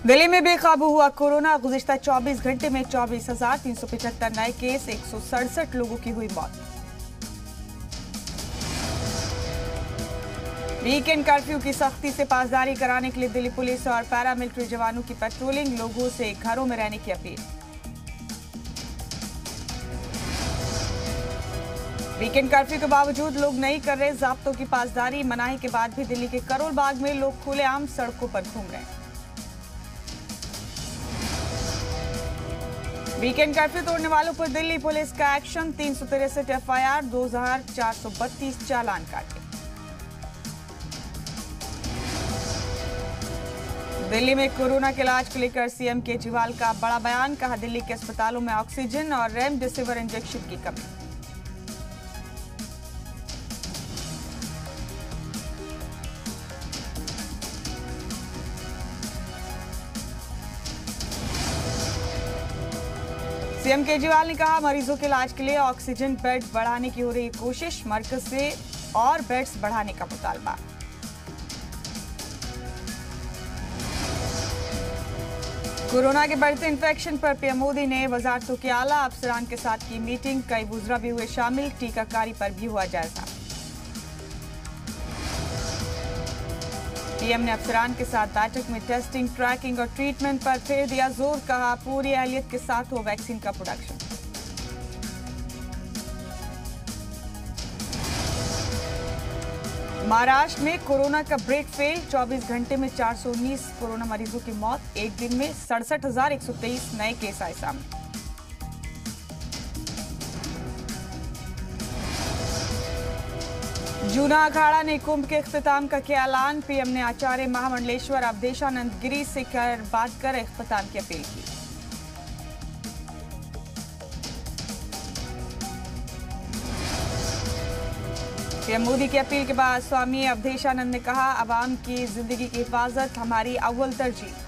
दिल्ली में बेकाबू हुआ कोरोना। गुज़िश्ता 24 घंटे में 24,375 नए केस, 167 लोगों की हुई मौत। वीकेंड कर्फ्यू की सख्ती से पासदारी कराने के लिए दिल्ली पुलिस और पैरामिलिट्री जवानों की पेट्रोलिंग, लोगों से घरों में रहने की अपील। वीकेंड कर्फ्यू के बावजूद लोग नहीं कर रहे ज़ाब्तों की पासदारी। मनाही के बाद भी दिल्ली के करोल बाग में लोग खुलेआम सड़कों पर घूम रहे हैं। वीकेंड कर्फ्यू तोड़ने वालों पर दिल्ली पुलिस का एक्शन, 363 एफआईआर, 2432 चालान काटे। दिल्ली में कोरोना के इलाज को लेकर सीएम केजरीवाल का बड़ा बयान, कहा दिल्ली के अस्पतालों में ऑक्सीजन और रेमडेसिविर इंजेक्शन की कमी। सीएम केजरीवाल ने कहा मरीजों के इलाज के लिए ऑक्सीजन बेड बढ़ाने की हो रही कोशिश, मरकज से और बेड्स बढ़ाने का मुतालबा। कोरोना के बढ़ते इन्फेक्शन पर पीएम मोदी ने वजारतों के आला अफसरान के साथ की मीटिंग, कई वुज़रा भी हुए शामिल, टीकाकारी पर भी हुआ जायजा। पीएम ने अफसरान के साथ बैठक में टेस्टिंग, ट्रैकिंग और ट्रीटमेंट पर फिर दिया जोर, कहा पूरी अहलियत के साथ हो वैक्सीन का प्रोडक्शन। महाराष्ट्र में कोरोना का ब्रेक फेल, 24 घंटे में 419 कोरोना मरीजों की मौत, एक दिन में 67,123 नए केस आए सामने। जूना अखाड़ा ने कुंभ के इख्तिताम का किया ऐलान, पीएम ने आचार्य महामंडलेश्वर अवधेशानंद गिरी से बात कर इख्तिताम की अपील की। पीएम मोदी की अपील के बाद स्वामी अवधेशानंद ने कहा अवाम की जिंदगी की हिफाजत हमारी अव्वल तरजीह।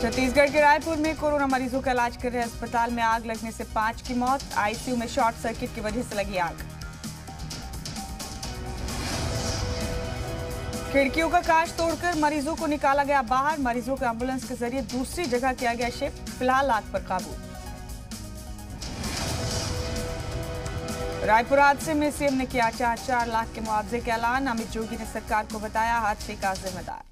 छत्तीसगढ़ के रायपुर में कोरोना मरीजों का इलाज कर रहे अस्पताल में आग लगने से 5 की मौत, आईसीयू में शॉर्ट सर्किट की वजह से लगी आग। खिड़कियों का कांच तोड़कर मरीजों को निकाला गया बाहर, मरीजों को एम्बुलेंस के जरिए दूसरी जगह किया गया शिफ्ट, फिलहाल आग पर काबू। रायपुर हादसे में सीएम ने किया 4 लाख के मुआवजे का ऐलान, अमित जोगी ने सरकार को बताया हादसे का जिम्मेदार।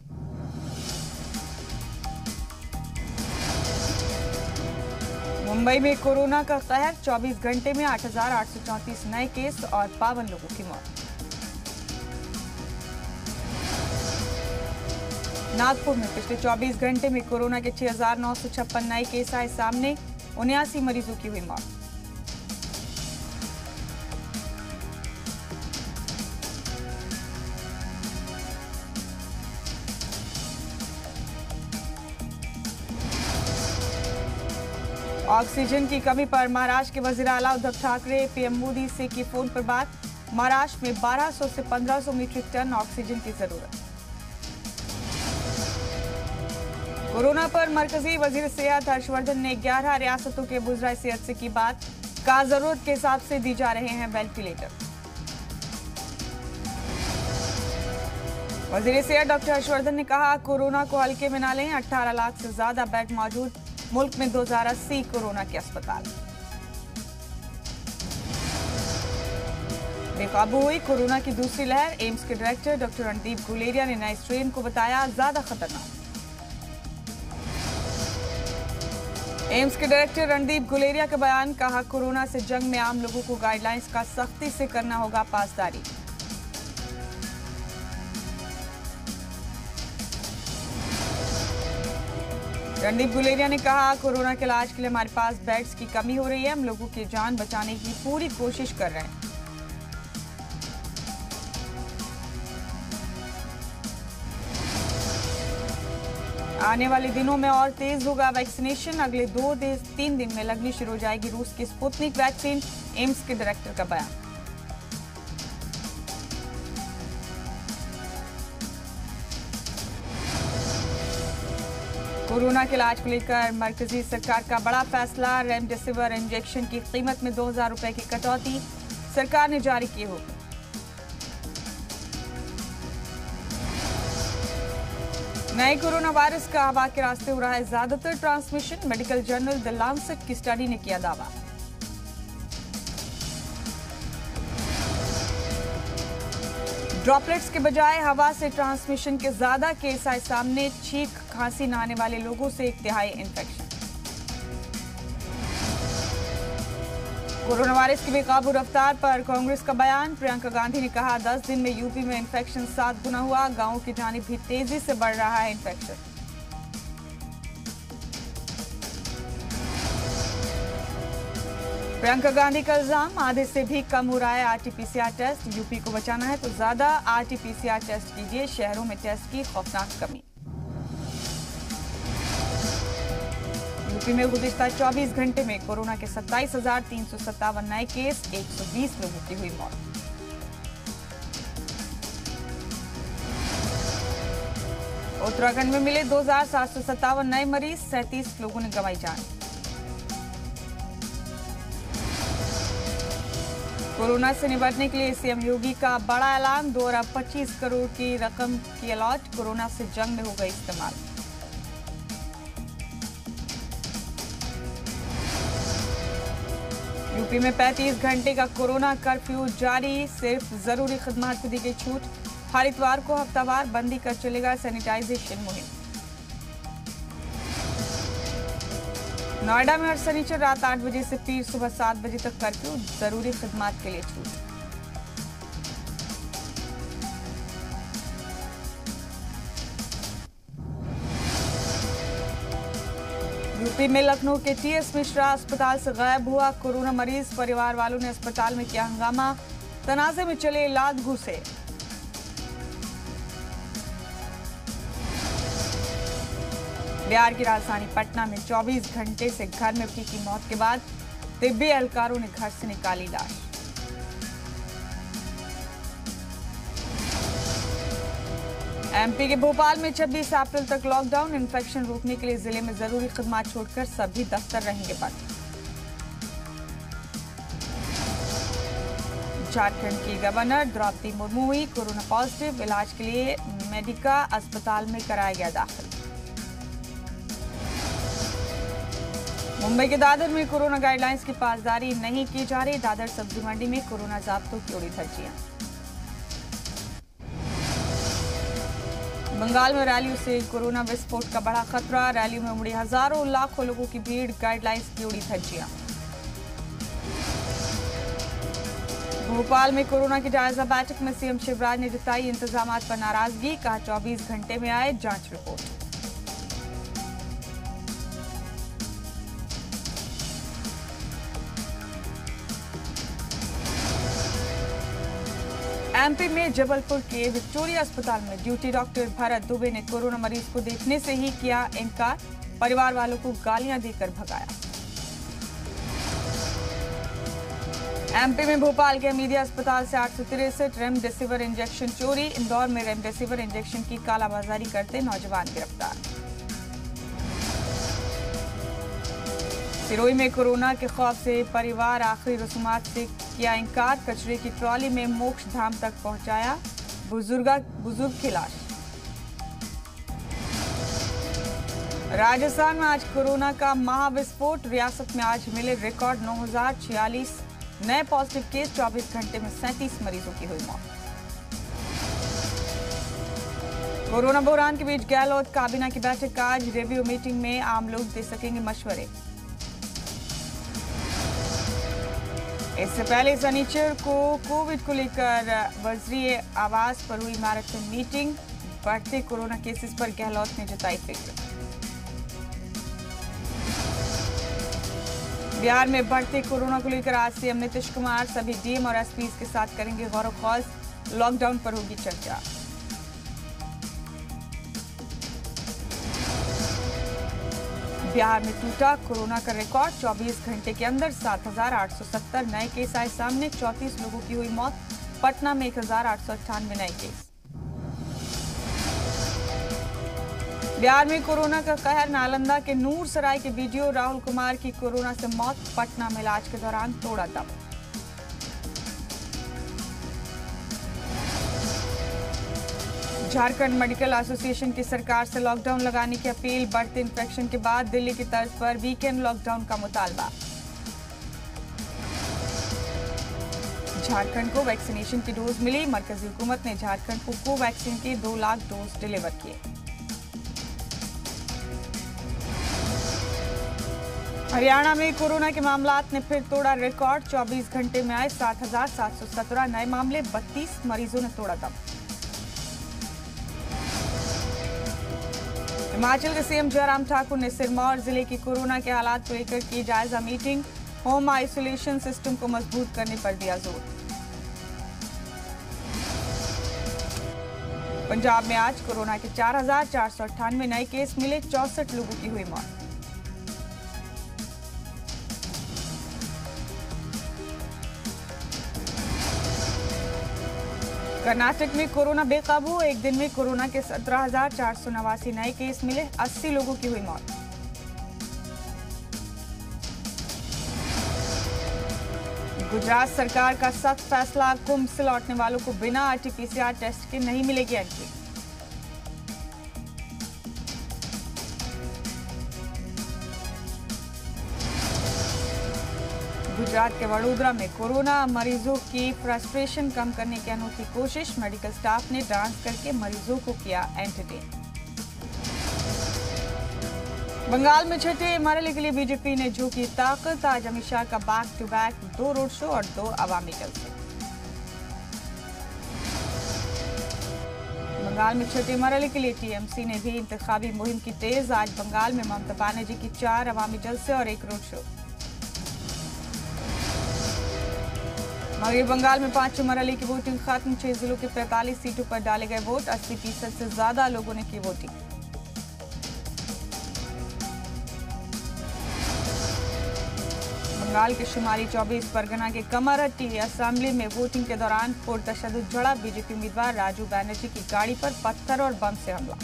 मुंबई में कोरोना का कहर, 24 घंटे में 8,834 नए केस और 52 लोगों की मौत। नागपुर में पिछले 24 घंटे में कोरोना के 6,956 नए केस आए सामने, 79 मरीजों की हुई मौत। ऑक्सीजन की कमी पर महाराष्ट्र के वजीर आला उद्धव ठाकरे पीएम मोदी से की फोन पर बात, महाराष्ट्र में 1200 से 1500 मीट्रिक टन ऑक्सीजन की जरूरत। कोरोना पर मरकजी वजीर सेहत हर्षवर्धन ने 11 रियासतों के वज़ीर सेहत से की बात, कहा जरूरत के हिसाब से दी जा रहे हैं वेंटिलेटर। वजीर सेहत डॉक्टर हर्षवर्धन ने कहा कोरोना को हल्के में न लें, 18 लाख से ज्यादा बेड मौजूद मुल्क में 2080 कोरोना के अस्पताल। बेकाबू हुई कोरोना की दूसरी लहर, एम्स के डायरेक्टर डॉक्टर रणदीप गुलेरिया ने नए स्ट्रेन को बताया ज्यादा खतरनाक। एम्स के डायरेक्टर रणदीप गुलेरिया का बयान, कहा कोरोना से जंग में आम लोगों को गाइडलाइंस का सख्ती से करना होगा पासदारी। रणदीप गुलेरिया ने कहा कोरोना के इलाज के लिए हमारे पास बेड्स की कमी हो रही है, हम लोगों की जान बचाने की पूरी कोशिश कर रहे हैं। आने वाले दिनों में और तेज होगा वैक्सीनेशन, अगले 2-3 दिन में लगनी शुरू हो जाएगी रूस की स्पुतनिक वैक्सीन, एम्स के डायरेक्टर का बयान। कोरोना के इलाज को लेकर मरकजी सरकार का बड़ा फैसला, रेमडेसिविर इंजेक्शन की कीमत में 2,000 रुपए की कटौती सरकार ने जारी की हुक्म। नए कोरोना वायरस का हवा के रास्ते हो रहा है ज्यादातर transmission. Medical journal the Lancet की स्टडी ने किया दावा। ड्रॉपलेट्स के बजाय हवा से ट्रांसमिशन के ज्यादा केस आए सामने। छींक खांसी न आने वाले लोगों से 1/3 इन्फेक्शन। कोरोना वायरस की बेकाबू रफ्तार पर कांग्रेस का बयान। प्रियंका गांधी ने कहा 10 दिन में यूपी में इन्फेक्शन 7 गुना हुआ। गांवों की जानिब भी तेजी से बढ़ रहा है इन्फेक्शन। प्रियंका गांधी का इल्जाम, आधे से भी कम हो रहा है आरटीपीसीआर टेस्ट। यूपी को बचाना है तो ज्यादा आरटीपीसीआर टेस्ट कीजिए। शहरों में टेस्ट की खौफनाक कमी। यूपी में गुज़िश्ता 24 घंटे में कोरोना के 27,357 नए केस, 120 लोगों की हुई मौत। उत्तराखंड में मिले 2,757 नए मरीज, 37 लोगों ने गंवाई जान। कोरोना से निपटने के लिए सीएम योगी का बड़ा ऐलान। 2 अरब 25 करोड़ की रकम की अलॉट। कोरोना से जंग में हो गई इस्तेमाल। यूपी में 35 घंटे का कोरोना कर्फ्यू जारी। सिर्फ जरूरी खदमात को दी गई छूट। हर इतवार को हफ्तावार बंदी कर चलेगा सैनिटाइजेशन मुहिम। नोएडा में हर शनिचर रात 8 बजे से पीर सुबह 7 बजे तक कर्फ्यू। जरूरी खदमात के लिए छूट। यूपी में लखनऊ के टीएस मिश्रा अस्पताल से गायब हुआ। कोरोना मरीज, परिवार वालों ने अस्पताल में किया हंगामा। तनाजे में चले लात घुसे। बिहार की राजधानी पटना में 24 घंटे से घर में पति की मौत के बाद तिब्बी एहलकारों ने घर से निकाली लाश। एमपी के भोपाल में 26 अप्रैल तक लॉकडाउन। इन्फेक्शन रोकने के लिए जिले में जरूरी खदमात छोड़कर सभी दफ्तर रहेंगे बंद। झारखंड की गवर्नर द्रौपदी मुर्मू हुई कोरोना पॉजिटिव। इलाज के लिए मेडिका अस्पताल में कराया गया दाखिल। मुंबई के दादर में कोरोना गाइडलाइंस की पासदारी नहीं की जा रही। दादर सब्जी मंडी में कोरोना जाब्तों की उड़ी धज्जियां। बंगाल में रैलियों से कोरोना विस्फोट का बड़ा खतरा। रैलियों में उमड़ी हजारों लाखों लोगों की भीड़। गाइडलाइंस की उड़ी धज्जियां। भोपाल में कोरोना की जायजा बैठक में सीएम शिवराज ने जताई इंतजामात पर नाराजगी। कहा 24 घंटे में आए जांच रिपोर्ट। एमपी में जबलपुर के विक्टोरिया अस्पताल में ड्यूटी डॉक्टर भरत दुबे ने कोरोना मरीज को देखने से ही किया इनकार। परिवार वालों को गालियां देकर भगाया। एमपी में भोपाल के हमीदिया अस्पताल से 863 रेमडेसिविर इंजेक्शन चोरी। इंदौर में रेमडेसिविर इंजेक्शन की कालाबाजारी करते नौजवान गिरफ्तार। सिरोही में कोरोना के खौफ से परिवार आखिरी रसूमात से किया इनकार। कचरे की ट्रॉली में मोक्ष धाम तक पहुंचाया बुजुर्ग की लाश। राजस्थान में आज कोरोना का महाविस्फोट। रियासत में आज मिले रिकॉर्ड 9,046 नए पॉजिटिव केस। 24 घंटे में 37 मरीजों की हुई मौत। कोरोना बहरान के बीच गहलोत काबीना की बैठक आज। रिव्यू मीटिंग में आम लोग दे सकेंगे मशवरे। इससे पहले शनिचर को कोविड को लेकर वज़ीर आवास पर हुई मैराथन मीटिंग। बढ़ते कोरोना केसेस पर गहलोत ने जताई फिक्र। बिहार में बढ़ते कोरोना को लेकर आज सीएम नीतीश कुमार सभी डीएम और एसपीज के साथ करेंगे गौर खौज। लॉकडाउन पर होगी चर्चा। बिहार में टूटा कोरोना का रिकॉर्ड। 24 घंटे के अंदर 7,870 नए केस आए सामने। 34 लोगों की हुई मौत। पटना में 1,898 नए केस। बिहार में कोरोना का कहर। नालंदा के नूर सराय के वीडियो। राहुल कुमार की कोरोना से मौत। पटना में इलाज के दौरान तोड़ा दम। झारखंड मेडिकल एसोसिएशन की सरकार से लॉकडाउन लगाने की अपील। बढ़ते इन्फेक्शन के बाद दिल्ली की तर्ज पर वीकेंड लॉकडाउन का मुतालबा। झारखंड को वैक्सीनेशन की डोज मिली। मरकजी हुकूमत ने झारखंड को कोवैक्सीन के 2 लाख डोज डिलीवर किए। हरियाणा में कोरोना के मामलात ने फिर तोड़ा रिकॉर्ड। 24 घंटे में आए 7,717 नए मामले। 32 मरीजों ने तोड़ा दम। हिमाचल के सीएम जयराम ठाकुर ने सिरमौर जिले की कोरोना के हालात को लेकर की जायजा मीटिंग। होम आइसोलेशन सिस्टम को मजबूत करने पर दिया जोर। पंजाब में आज कोरोना के 4,498 नए केस मिले। 64 लोगों की हुई मौत। कर्नाटक में कोरोना बेकाबू। एक दिन में कोरोना के 17,489 नए केस मिले। 80 लोगों की हुई मौत। गुजरात सरकार का सख्त फैसला। कुंभ से लौटने वालों को बिना आरटीपीसीआर टेस्ट के नहीं मिलेगी एंट्री। गुजरात के वडोदरा में कोरोना मरीजों की फ्रस्ट्रेशन कम करने की अनोखी कोशिश। मेडिकल स्टाफ ने डांस करके मरीजों को किया एंटरटेन। बंगाल में छठे एमआरएल के लिए बीजेपी ने झोंकी ताकत। आज अमित शाह का back to back 2 road show और 2 अवामी जलसे। बंगाल में छठे एमआरएल के लिए टीएमसी ने भी इंतखाबी मुहिम की तेज। आज बंगाल में ममता बनर्जी की 4 अवामी जलसे और 1 रोड शो। मगरबी बंगाल में 5 एमआरएल की वोटिंग खत्म। 6 जिलों के 45 सीटों पर डाले गए वोट। 80% से ज्यादा लोगों ने की वोटिंग। बंगाल के शुमाली 24 परगना के कमरहट्टी असेंबली में वोटिंग के दौरान पुरतशद्दुद झड़प। बीजेपी उम्मीदवार राजू बैनर्जी की गाड़ी पर पत्थर और बम से हमला।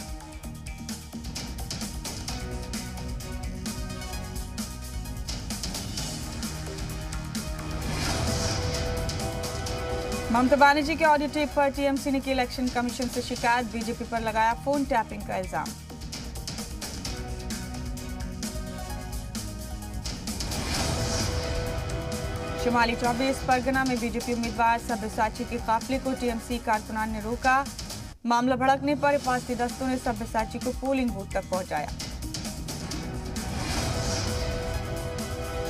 ममता बनर्जी के ऑडियो टेप पर टीएमसी ने की इलेक्शन कमीशन से शिकायत। बीजेपी पर लगाया फोन टैपिंग का इल्जाम। शुमाली 24 परगना में बीजेपी उम्मीदवार सब्यसाची के काफिले को टीएमसी कारकुनान ने रोका। मामला भड़कने पर हिफाजती दस्तों ने सब्यसाची को पोलिंग बूथ तक पहुंचाया।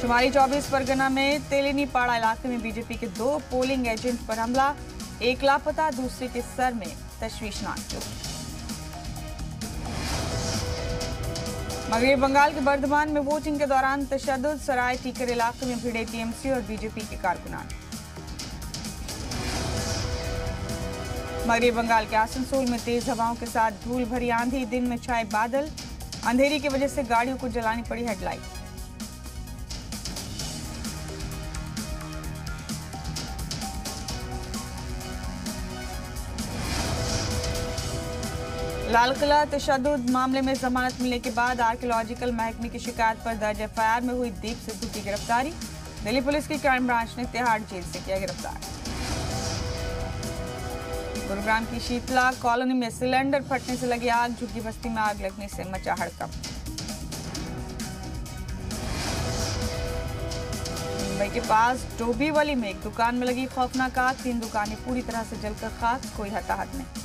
शुमाली 24 परगना में तेलिनीपाड़ा इलाके में बीजेपी के 2 पोलिंग एजेंट पर हमला। एक लापता, दूसरे के सर में तशवीशनाक चोट। मगरबी बंगाल के बर्धमान में वोटिंग के दौरान तशद्दुद। सराय टीकर इलाके में भिड़े टीएमसी और बीजेपी के कारकुनान। मगरबी बंगाल के आसनसोल में तेज हवाओं के साथ धूल भरी आंधी। दिन में छाए बादल। अंधेरी की वजह से गाड़ियों को जलानी पड़ी हेडलाइट। लाल किला तशद्दुद मामले में जमानत मिलने के बाद आर्कियोलॉजिकल महकमे की शिकायत पर दर्ज एफआईआर में हुई दीप सिद्धू की गिरफ्तारी। दिल्ली पुलिस की क्राइम ब्रांच ने तिहाड़ जेल से किया गिरफ्तार। गुरुग्राम की शीतला कॉलोनी में सिलेंडर फटने से लगी आग। झुग्गी बस्ती में आग लगने से मचा हड़कंप। मुंबई के पास डोंबिवली में एक दुकान में लगी खौफनाक आग। 3 दुकानें पूरी तरह से जलकर खाक। कोई हताहत नहीं।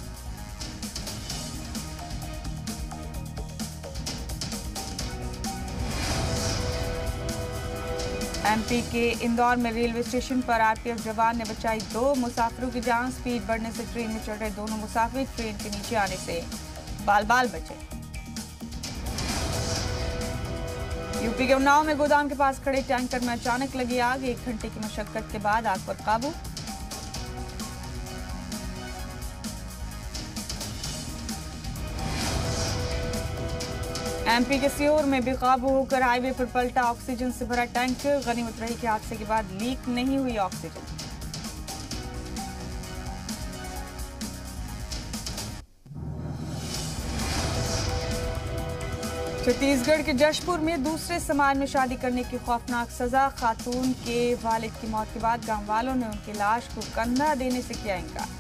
एमपी के इंदौर में रेलवे स्टेशन पर आरपीएफ जवान ने बचाई 2 मुसाफिरों की जान। स्पीड बढ़ने से ट्रेन में चढ़ रहे दोनों मुसाफिर ट्रेन के नीचे आने से बाल बाल बचे। यूपी के उन्नाव में गोदाम के पास खड़े टैंकर में अचानक लगी आग। 1 घंटे की मशक्कत के बाद आग पर काबू। एमपी के सीहोर में बेकाबू होकर हाईवे पर पलटा ऑक्सीजन से भरा टैंकर। गनीमत रही कि हादसे के बाद लीक नहीं हुई ऑक्सीजन। छत्तीसगढ़ के जशपुर में दूसरे समाज में शादी करने की खौफनाक सजा। खातून के वालिद की मौत के बाद गांव वालों ने उनकी लाश को कंधा देने से किया इनकार।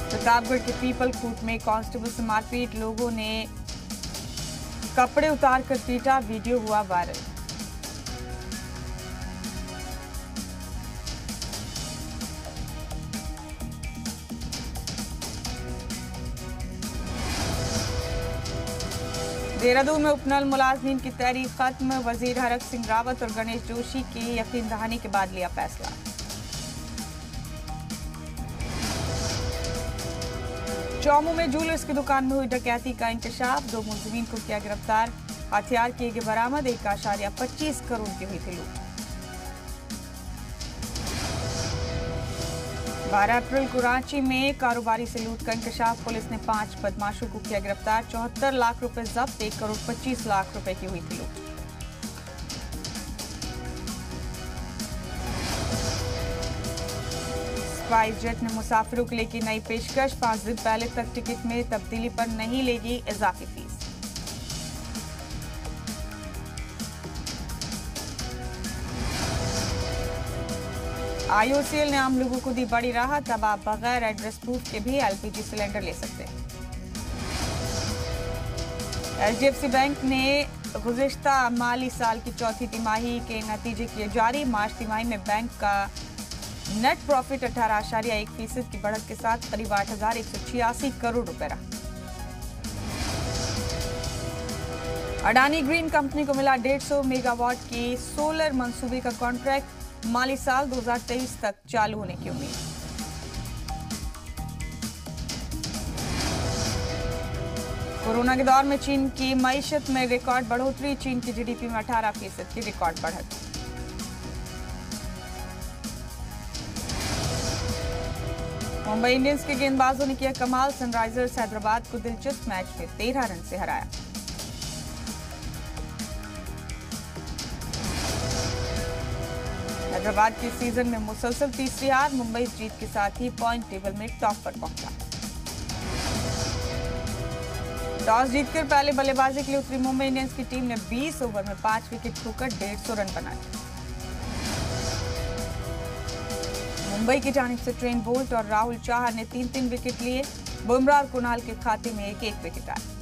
प्रतापगढ़ के पीपल खूट में कांस्टेबल से मारपीट, लोगों ने कपड़े उतार कर पीटा, वीडियो हुआ वायरल। देहरादून में उपनल मुलाजमीन की तहरीक खत्म, वजीर हरक सिंह रावत और गणेश जोशी की यकीन दहानी के बाद लिया फैसला। चौमू में जूलर्स की दुकान में हुई डकैती का इंकशाफ, 2 मुलजिमीन को किया गिरफ्तार, हथियार किए गए बरामद, 1.25 करोड़ की हुई थी लूट। 12 अप्रैल को रांची में कारोबारी से लूट का इंकशाफ, पुलिस ने 5 बदमाशों को किया गिरफ्तार, 74 लाख रुपए जब्त, 1.25 करोड़ रुपए की हुई थी लूट। स्पाइस जेट ने मुसाफिरों के लिए की नई पेशकश, 5 दिन पहले तक टिकट में तब्दीली पर नहीं लेगी इजाफी फीस। IOCL ने आम लोगों को दी बड़ी राहत, अब आप बगैर एड्रेस प्रूफ के भी LPG सिलेंडर ले सकते हैं। HDFC बैंक ने गुज़िश्ता माली साल की चौथी तिमाही के नतीजे किए जारी, मार्च तिमाही में बैंक का नेट प्रॉफिट 18.1% की बढ़त के साथ करीब 8,186 करोड़ रुपए रहा। अडानी ग्रीन कंपनी को मिला 150 मेगावाट की सोलर मंसूबे का कॉन्ट्रैक्ट, माली साल 2023 तक चालू होने की उम्मीद। कोरोना के दौर में चीन की मईशत में रिकॉर्ड बढ़ोतरी, चीन की GDP में 18% की रिकॉर्ड बढ़त। मुंबई इंडियंस के गेंदबाजों ने किया कमाल, सनराइजर्स हैदराबाद को दिलचस्प मैच में 13 रन से हराया। हैदराबाद की सीजन में मुसलसल तीसरी हार, मुंबई इस जीत के साथ ही पॉइंट टेबल में टॉप पर पहुंचा। टॉस जीतकर पहले बल्लेबाजी के लिए उतरी मुंबई इंडियंस की टीम ने 20 ओवर में 5 विकेट खोकर 150 रन बनाए। मुंबई की जानिब से ट्रेंट बोल्ट और राहुल चाहर ने 3-3 विकेट लिए, बुमराह और कुणाल के खाते में 1-1 विकेट आए।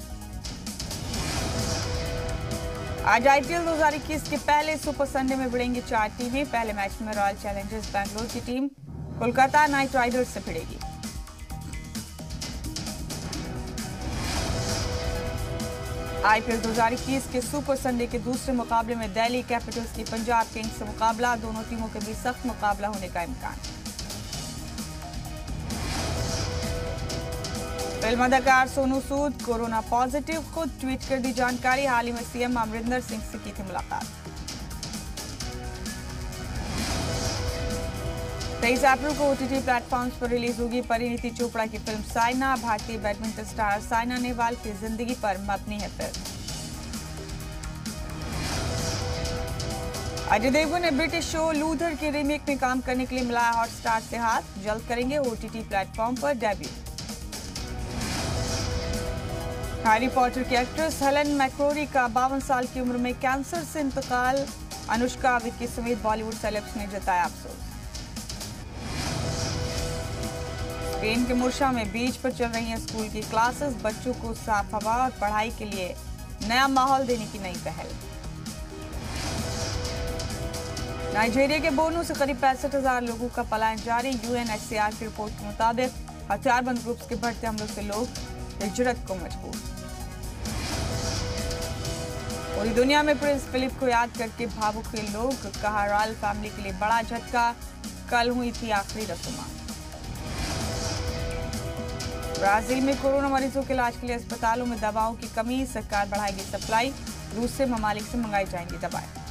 आज IPL 2021 के पहले सुपर संडे में भिड़ेंगी 4 टीमें। पहले मैच में रॉयल चैलेंजर्स बैंगलोर की टीम कोलकाता नाइट राइडर्स से भिड़ेगी। IPL 2021 के सुपर संडे के दूसरे मुकाबले में दिल्ली कैपिटल्स की पंजाब किंग्स से मुकाबला, दोनों टीमों के बीच सख्त मुकाबला होने का इम्कान। फिल्म अदाकार सोनू सूद कोरोना पॉजिटिव, खुद ट्वीट कर दी जानकारी, हाल ही में CM अमरिंदर सिंह से की थी मुलाकात। 23 अप्रैल को OTT प्लेटफॉर्म्स पर रिलीज होगी परिणीति चोपड़ा की फिल्म साइना, भारतीय बैडमिंटन स्टार साइना नेहवाल की जिंदगी पर मबनी है फिल्म। अजय देवगन ने ब्रिटिश शो लूथर के रीमेक में काम करने के लिए मिलाया हॉटस्टार से हाथ, जल्द करेंगे OTT प्लेटफॉर्म पर डेब्यू। हैरी पॉटर की एक्ट्रेस हेलेन मैक्रोरी का 52 साल की उम्र में कैंसर से इंतकाल, अनुष्का, विक्की समेत बॉलीवुड सेलेब्स ने जताया अफसोस। स्पेन के मुर्शा में बीच पर चल रही हैं स्कूल की क्लासेस, बच्चों को साफ हवा और पढ़ाई के लिए नया माहौल देने की नई पहल। नाइजीरिया के बोनो से करीब 65,000 लोगों का पलायन जारी, UNHCR की रिपोर्ट के मुताबिक हथियारबंद ग्रुप्स के बढ़ते हमलों से लोग हिजरत को मजबूर। पूरी दुनिया में प्रिंस फिलिप को याद करके भावुक हुए लोग, कहा रॉयल फैमिली के लिए बड़ा झटका, कल हुई थी आखिरी रस्म। ब्राजील में कोरोना मरीजों के इलाज के लिए अस्पतालों में दवाओं की कमी, सरकार बढ़ाएगी सप्लाई, रूस से ममालिक से मंगाई जाएंगी दवाएं।